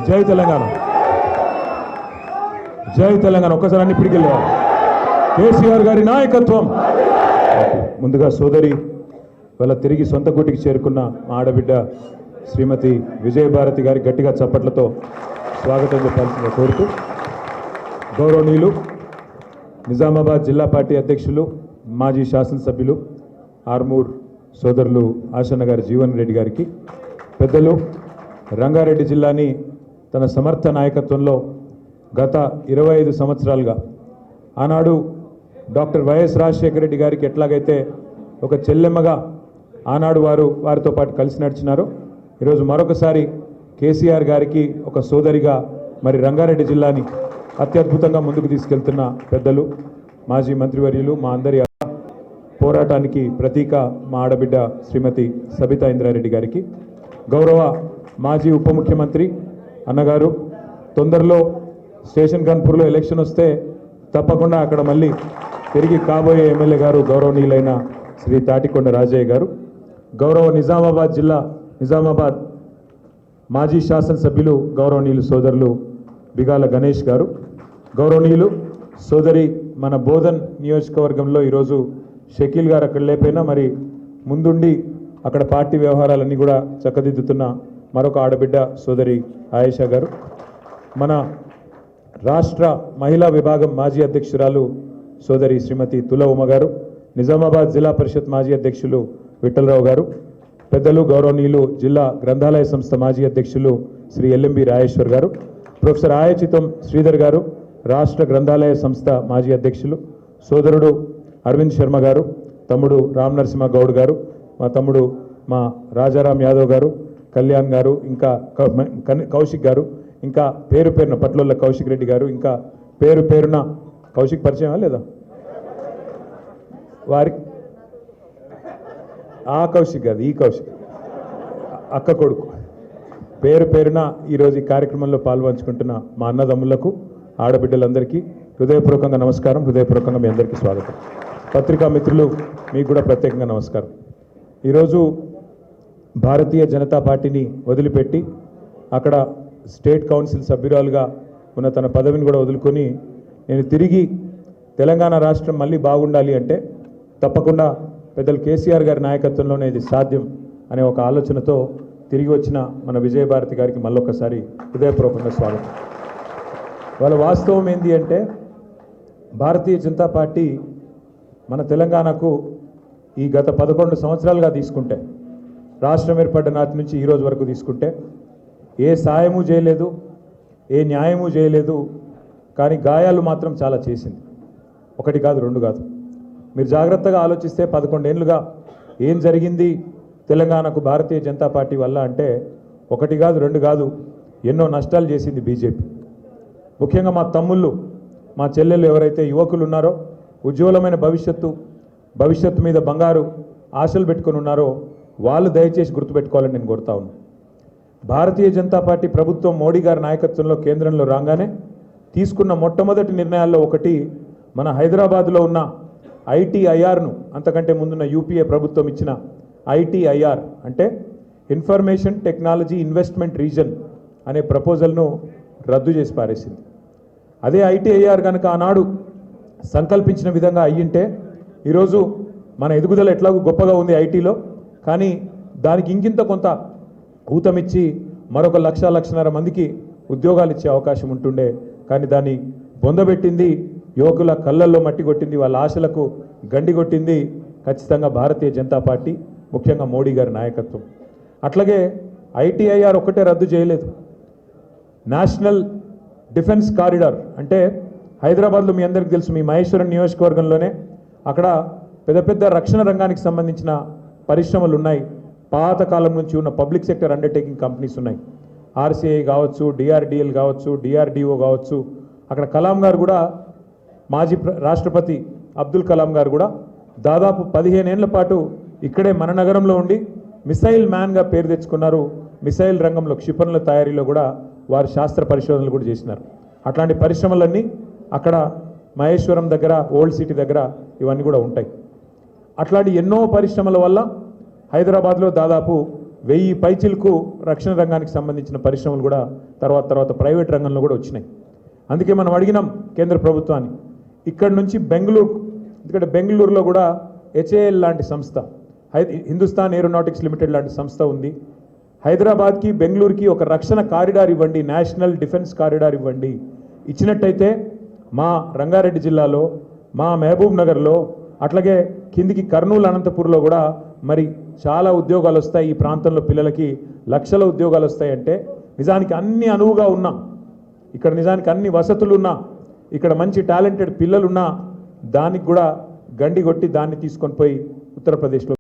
జై తెలంగాణ, జై తెలంగాణ. ఒక్కసారి అన్ని పిడికెళ్ళేవారు. కేసీఆర్ గారి నాయకత్వం. ముందుగా సోదరి వాళ్ళ తిరిగి సొంత గుటికి చేరుకున్న మా ఆడబిడ్డ శ్రీమతి విజయభారతి గారి గట్టిగా చప్పట్లతో స్వాగతం చెప్పాల్సిందిగా కోరుతూ, గౌరవనీయులు నిజామాబాద్ జిల్లా పార్టీ అధ్యక్షులు మాజీ శాసనసభ్యులు ఆర్మూర్ సోదరులు ఆశన్న గారి జీవన్ రెడ్డి గారికి, పెద్దలు రంగారెడ్డి జిల్లాని తన సమర్థ నాయకత్వంలో గత 25 సంవత్సరాలుగా ఆనాడు డాక్టర్ వైఎస్ రాజశేఖర రెడ్డి గారికి ఎట్లాగైతే ఒక చెల్లెమ్మగా ఆనాడు వారితో పాటు కలిసి నడిచినారో, ఈరోజు మరొకసారి కేసీఆర్ గారికి ఒక సోదరిగా మరి రంగారెడ్డి జిల్లాని అత్యద్భుతంగా ముందుకు తీసుకెళ్తున్న పెద్దలు మాజీ మంత్రివర్యులు, మా అందరి పోరాటానికి ప్రతీక మా ఆడబిడ్డ శ్రీమతి సబితా ఇంద్రారెడ్డి గారికి, గౌరవ మాజీ ఉప ముఖ్యమంత్రి అన్నగారు, తొందరలో స్టేషన్ గన్పూర్లో ఎలక్షన్ వస్తే తప్పకుండా అక్కడ మళ్ళీ తిరిగి కాబోయే ఎమ్మెల్యే గారు గౌరవనీయులైన శ్రీ తాటికొండ రాజయ్య గారు, గౌరవ నిజామాబాద్ మాజీ శాసనసభ్యులు గౌరవనీయులు సోదరులు బిగాల గణేష్ గారు, గౌరవనీయులు సోదరి మన బోధన్ నియోజకవర్గంలో ఈరోజు షకీల్ గారు అక్కడ లేకపోయినా మరి ముందుండి అక్కడ పార్టీ వ్యవహారాలన్నీ కూడా చక్కదిద్దుతున్న మరొక ఆడబిడ్డ సోదరి ఆయేషా గారు, మన రాష్ట్ర మహిళా విభాగం మాజీ అధ్యక్షురాలు సోదరి శ్రీమతి తుల ఉమ గారు, నిజామాబాద్ జిల్లా పరిషత్ మాజీ అధ్యక్షులు విఠలరావు గారు, పెద్దలు గౌరవనీయులు జిల్లా గ్రంథాలయ సంస్థ మాజీ అధ్యక్షులు శ్రీ ఎల్ఎంబి రాయేశ్వర్ గారు, ప్రొఫెసర్ ఆయచితం శ్రీధర్ గారు, రాష్ట్ర గ్రంథాలయ సంస్థ మాజీ అధ్యక్షులు, సోదరుడు అరవింద్ శర్మ గారు, తమ్ముడు రామ్ నరసింహ గౌడ్ గారు, మా తమ్ముడు మా రాజారాం యాదవ్ గారు, కళ్యాణ్ గారు, ఇంకా కౌశిక్ గారు, ఇంకా పేరున పట్లోళ్ళ కౌశిక్ రెడ్డి గారు, ఇంకా పేరున కౌశిక్ పరిచయమా లేదా వారికి? ఆ కౌశిక్ కాదు, ఈ కౌశిక్ అక్క కొడుకు. పేరున ఈరోజు ఈ కార్యక్రమంలో పాల్పంచుకుంటున్న మా అన్నదమ్ములకు, ఆడబిడ్డలందరికీ హృదయపూర్వకంగా నమస్కారం, హృదయపూర్వకంగా మీ అందరికీ స్వాగతం. పత్రికా మిత్రులు మీకు కూడా ప్రత్యేకంగా నమస్కారం. ఈరోజు భారతీయ జనతా పార్టీని వదిలిపెట్టి అక్కడ స్టేట్ కౌన్సిల్ సభ్యురాలుగా ఉన్న తన పదవిని కూడా వదులుకొని నేను తిరిగి తెలంగాణ రాష్ట్రం మళ్ళీ బాగుండాలి అంటే తప్పకుండా పెద్దలు కేసీఆర్ గారి నాయకత్వంలోనే ఇది సాధ్యం అనే ఒక ఆలోచనతో తిరిగి వచ్చిన మన విజయభారతి గారికి మళ్ళొక్కసారి హృదయపూర్వకంగా స్వాగతం. వాళ్ళ వాస్తవం ఏంటి అంటే, భారతీయ జనతా పార్టీ మన తెలంగాణకు ఈ గత 11 సంవత్సరాలుగా తీసుకుంటే, రాష్ట్రం ఏర్పడ్డ నాటి నుంచి ఈ రోజు వరకు తీసుకుంటే ఏ సాయము చేయలేదు, ఏ న్యాయము చేయలేదు, కానీ గాయాలు మాత్రం చాలా చేసింది. ఒకటి కాదు, రెండు కాదు. మీరు జాగ్రత్తగా ఆలోచిస్తే 11 ఏళ్ళుగా ఏం జరిగింది తెలంగాణకు భారతీయ జనతా పార్టీ వల్ల అంటే, ఒకటి కాదు, రెండు కాదు, ఎన్నో నష్టాలు చేసింది బీజేపీ. ముఖ్యంగా మా తమ్ముళ్ళు, మా చెల్లెళ్ళు ఎవరైతే యువకులు ఉన్నారో, ఉజ్వలమైన భవిష్యత్తు మీద బంగారు ఆశలు పెట్టుకొని ఉన్నారో వాళ్ళు దయచేసి గుర్తుపెట్టుకోవాలని నేను కోరుతా ఉన్నాను. భారతీయ జనతా పార్టీ ప్రభుత్వం మోడీ గారి నాయకత్వంలో కేంద్రంలో రాగానే తీసుకున్న మొట్టమొదటి నిర్ణయాల్లో ఒకటి మన హైదరాబాద్లో ఉన్న ఐటీఐఆర్ను, అంతకంటే ముందున్న యూపీఏ ప్రభుత్వం ఇచ్చిన ఐటీఐఆర్ అంటే ఇన్ఫర్మేషన్ టెక్నాలజీ ఇన్వెస్ట్మెంట్ రీజన్ అనే ప్రపోజల్ను రద్దు చేసి పారేసింది. అదే ఐటీఐఆర్ కనుక ఆనాడు సంకల్పించిన విధంగా అయ్యింటే ఈరోజు మన ఎదుగుదల ఎట్లాగూ గొప్పగా ఉంది ఐటీలో, కానీ దానికి ఇంకింత కొంత ఊతమిచ్చి మరొక 1,00,000-1,50,000 మందికి ఉద్యోగాలు ఇచ్చే అవకాశం ఉంటుండే. కానీ దాన్ని పొందబెట్టింది, యువకుల కళ్ళల్లో మట్టి కొట్టింది, వాళ్ళ ఆశలకు గండి కొట్టింది ఖచ్చితంగా భారతీయ జనతా పార్టీ, ముఖ్యంగా మోడీ గారి నాయకత్వం. అట్లాగే ఐటీఐఆర్ ఒక్కటే రద్దు చేయలేదు, నేషనల్ డిఫెన్స్ కారిడార్ అంటే హైదరాబాద్లో మీ అందరికీ తెలుసు, మీ మహేశ్వరం నియోజకవర్గంలోనే అక్కడ పెద్ద రక్షణ రంగానికి సంబంధించిన పరిశ్రమలు ఉన్నాయి. పాతకాలం నుంచి ఉన్న పబ్లిక్ సెక్టర్ అండర్టేకింగ్ కంపెనీస్ ఉన్నాయి. ఆర్సీఐ కావచ్చు, డిఆర్డిఎల్ కావచ్చు, డిఆర్డిఓ కావచ్చు. అక్కడ కలాం గారు కూడా, మాజీ రాష్ట్రపతి అబ్దుల్ కలాం గారు కూడా దాదాపు 15 ఏళ్ల పాటు ఇక్కడే మన నగరంలో ఉండి మిసైల్ మ్యాన్గా పేరు తెచ్చుకున్నారు. మిసైల్ రంగంలో, క్షిపణుల తయారీలో కూడా వారు శాస్త్ర పరిశోధనలు కూడా చేసినారు. అట్లాంటి పరిశ్రమలన్నీ అక్కడ మహేశ్వరం దగ్గర, ఓల్డ్ సిటీ దగ్గర ఇవన్నీ కూడా ఉంటాయి. అట్లాంటి ఎన్నో పరిశ్రమల వల్ల హైదరాబాద్లో దాదాపు 1000 పైచిలకు రక్షణ రంగానికి సంబంధించిన పరిశ్రమలు కూడా తర్వాత ప్రైవేట్ రంగంలో కూడా వచ్చినాయి. అందుకే మనం అడిగినాం కేంద్ర ప్రభుత్వాన్ని ఇక్కడి నుంచి బెంగళూరు, ఎందుకంటే బెంగళూరులో కూడా HAL లాంటి సంస్థ, హిందుస్థాన్ ఏరోనాటిక్స్ లిమిటెడ్ లాంటి సంస్థ ఉంది. హైదరాబాద్కి బెంగళూరుకి ఒక రక్షణ కారిడార్ ఇవ్వండి, నేషనల్ డిఫెన్స్ కారిడార్ ఇవ్వండి. ఇచ్చినట్టయితే మా రంగారెడ్డి జిల్లాలో, మా మహబూబ్ నగర్లో, అట్లాగే కిందికి కర్నూలు అనంతపూర్లో కూడా మరి చాలా ఉద్యోగాలు వస్తాయి. ఈ ప్రాంతంలో పిల్లలకి లక్షల ఉద్యోగాలు వస్తాయంటే నిజానికి అన్ని అనువుగా ఉన్నా, ఇక్కడ నిజానికి అన్ని వసతులు ఉన్నా, ఇక్కడ మంచి టాలెంటెడ్ పిల్లలున్నా దానికి కూడా గండి కొట్టి దాన్ని తీసుకొని పోయి ఉత్తరప్రదేశ్లో